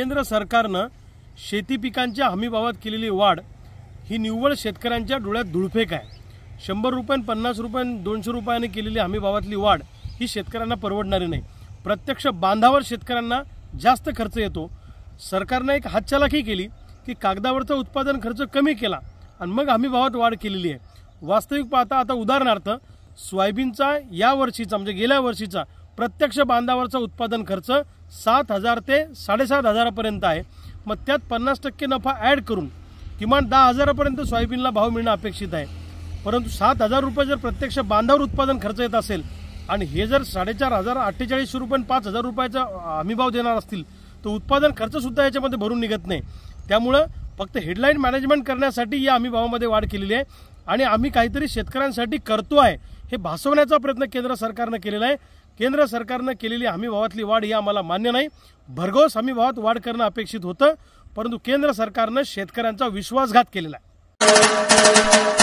केंद्र सरकारनं शेती पिकांच्या हमीभावात केलेली वाढ ही निव्वळ शेतकऱ्यांच्या डोळ्यात धुळफेक आहे। 100 रुपये, 50 रुपये, 200 रुपयांनी केलेली हमीभावातली वाढ ही शेतकऱ्यांना परवडणारी नाही। प्रत्यक्ष बांधावर शेतकऱ्यांना जास्त खर्च येतो। सरकारने एक हातचलाखी केली की कागदावरचा उत्पादन खर्च कमी केला आणि मग हमीभावात वाढ केलेली आहे। वास्तविक पाहता आता उदाहरणार्थ सोयाबीनचा या वर्षीचा म्हणजे गेल्या वर्षीचा प्रत्यक्ष बांधावरचा उत्पादन खर्च 7,000 ते 7,500 पर्यंत आहे। मग त्यात 50% नफा ॲड करून किमान 10,000 पर्यंत सोयाबीनला भाव मिळणं अपेक्षित आहे। परंतु 7,000 रुपये जर प्रत्यक्ष बांधावर उत्पादन खर्च येत असेल आणि हे जर 4,500 4800 रुपये 5,000 रुपयाचा हमीभाव देणार असतील तर उत्पादन खर्च सुद्धा याच्यामध्ये भरून निघत नाही। त्यामुळे फक्त हेडलाईन मॅनेजमेंट करण्यासाठी या हमीभावामध्ये वाढ केलेली आहे आणि आम्ही काहीतरी शेतकऱ्यांसाठी करतो आहे हे भासवण्याचा प्रयत्न केंद्र सरकारने केलेला आहे। केंद्र सरकारने केलेली हमीभावातली वाढ ही आम्हाला मान्य नाही। भरघोस हमीभावात वाढ करणं अपेक्षित होतं, परंतु केंद्र सरकारने शेतकऱ्यांचा विश्वासघात केलेला आहे।